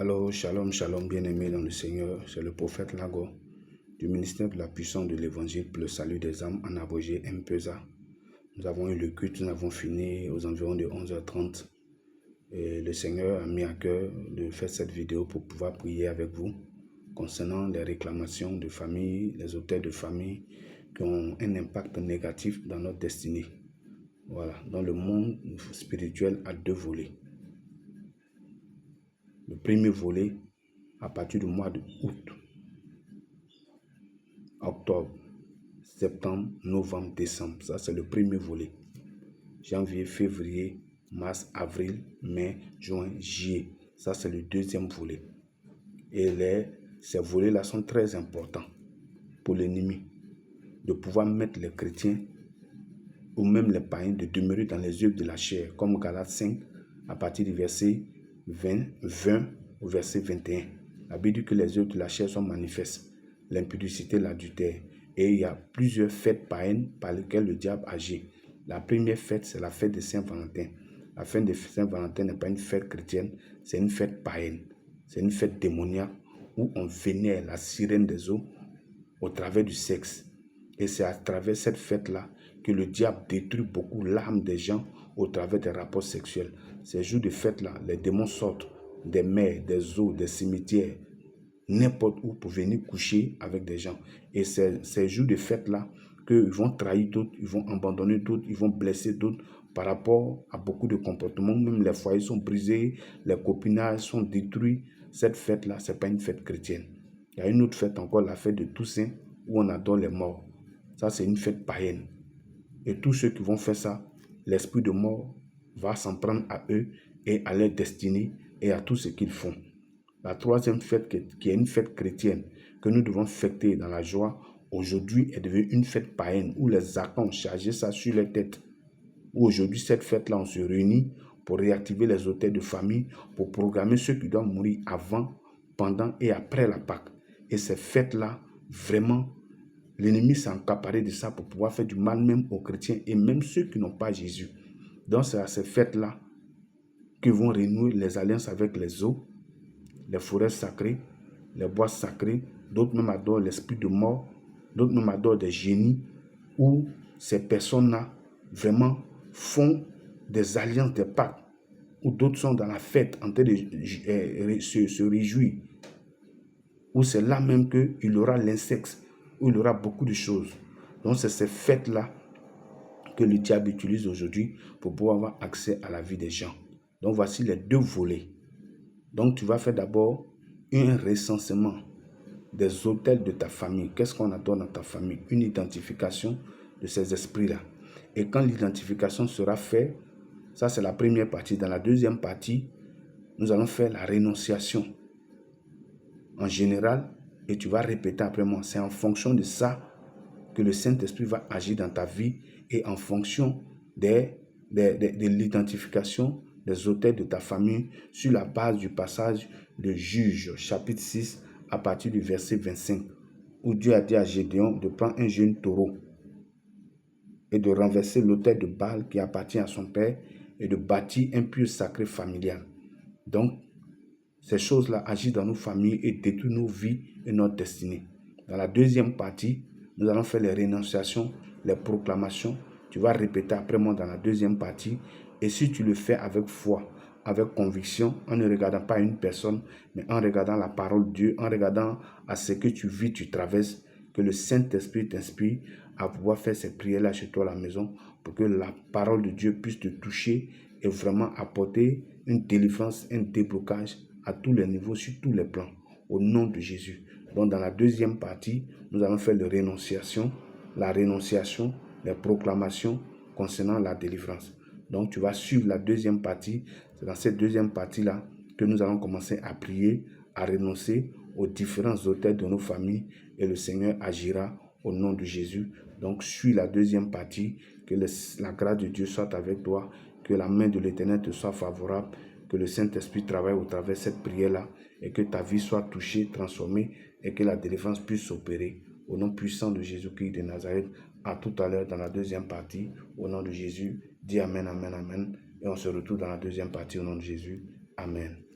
Alors, shalom, shalom, bien-aimés dans le Seigneur, c'est le prophète Lago du ministère de la puissance de l'évangile pour le salut des âmes en abrégé M-Pesa. Nous avons eu le culte, nous avons fini aux environs de 11h30 et le Seigneur a mis à cœur de faire cette vidéo pour pouvoir prier avec vous concernant les réclamations de famille, les auteurs de famille qui ont un impact négatif dans notre destinée. Voilà, dans le monde spirituel à deux volets. Le premier volet, à partir du mois d'août, octobre, septembre, novembre, décembre. Ça, c'est le premier volet. Janvier, février, mars, avril, mai, juin, juillet. Ça, c'est le deuxième volet. Et ces volets-là sont très importants pour l'ennemi. De pouvoir mettre les chrétiens ou même les païens de demeurer dans les œuvres de la chair, comme Galates 5, à partir du verset 20 au verset 21. La Bible dit que les œuvres de la chair sont manifestes, l'impudicité, l'adultère. Et il y a plusieurs fêtes païennes par lesquelles le diable agit. La première fête, c'est la fête de Saint-Valentin. La fête de Saint-Valentin n'est pas une fête chrétienne, c'est une fête païenne. C'est une fête démoniaque où on vénère la sirène des eaux au travers du sexe. Et c'est à travers cette fête-là que le diable détruit beaucoup l'âme des gens au travers des rapports sexuels. Ces jours de fête-là, les démons sortent des mers, des eaux, des cimetières, n'importe où pour venir coucher avec des gens. Et ces jours de fête-là, qu'ils vont trahir d'autres, ils vont abandonner d'autres, ils vont blesser d'autres par rapport à beaucoup de comportements. Même les foyers sont brisés, les copinages sont détruits. Cette fête-là, ce n'est pas une fête chrétienne. Il y a une autre fête encore, la fête de Toussaint, où on adore les morts. Ça, c'est une fête païenne. Et tous ceux qui vont faire ça, l'esprit de mort va s'en prendre à eux et à leur destinée et à tout ce qu'ils font. La troisième fête, qui est une fête chrétienne, que nous devons fêter dans la joie, aujourd'hui est devenue une fête païenne où les archons ont chargé ça sur les têtes. Où aujourd'hui, cette fête-là, on se réunit pour réactiver les auteurs de famille, pour programmer ceux qui doivent mourir avant, pendant et après la Pâque. Et ces fêtes-là, vraiment, l'ennemi s'est accaparé de ça pour pouvoir faire du mal même aux chrétiens et même ceux qui n'ont pas Jésus. Donc c'est à ces fêtes-là que vont renouer les alliances avec les eaux, les forêts sacrées, les bois sacrés. D'autres même adorent l'esprit de mort, d'autres même adorent des génies, où ces personnes-là vraiment font des alliances, des pactes, où d'autres sont dans la fête en train de se réjouir, où c'est là même qu'il y aura l'insecte, où il y aura beaucoup de choses. Donc c'est ces fêtes-là que le diable utilise aujourd'hui pour pouvoir avoir accès à la vie des gens. Donc voici les deux volets. Donc tu vas faire d'abord un recensement des autels de ta famille. Qu'est-ce qu'on adore dans ta famille? Une identification de ces esprits-là. Et quand l'identification sera faite, ça c'est la première partie. Dans la deuxième partie, nous allons faire la rénonciation en général, et tu vas répéter après moi. C'est en fonction de ça que le Saint-Esprit va agir dans ta vie et en fonction de l'identification des auteurs de ta famille sur la base du passage de Juges, chapitre 6, à partir du verset 25, où Dieu a dit à Gédéon de prendre un jeune taureau et de renverser l'autel de Baal qui appartient à son père et de bâtir un puits sacré familial. Donc, ces choses-là agissent dans nos familles et détruisent nos vies et notre destinée. Dans la deuxième partie, nous allons faire les rénonciations, les proclamations. Tu vas répéter après moi dans la deuxième partie. Et si tu le fais avec foi, avec conviction, en ne regardant pas une personne, mais en regardant la parole de Dieu, en regardant à ce que tu vis, tu traverses, que le Saint-Esprit t'inspire à pouvoir faire ces prières-là chez toi à la maison pour que la parole de Dieu puisse te toucher et vraiment apporter une délivrance, un déblocage à tous les niveaux, sur tous les plans, au nom de Jésus. Donc dans la deuxième partie, nous allons faire la rénonciation, les proclamations concernant la délivrance. Donc tu vas suivre la deuxième partie. C'est dans cette deuxième partie-là que nous allons commencer à prier, à renoncer aux différents autels de nos familles et le Seigneur agira au nom de Jésus. Donc suis la deuxième partie, que la grâce de Dieu soit avec toi, que la main de l'Éternel te soit favorable, que le Saint-Esprit travaille au travers de cette prière-là et que ta vie soit touchée, transformée et que la délivrance puisse s'opérer. Au nom puissant de Jésus-Christ de Nazareth, à tout à l'heure dans la deuxième partie. Au nom de Jésus, dis Amen, Amen, Amen. Et on se retrouve dans la deuxième partie au nom de Jésus. Amen.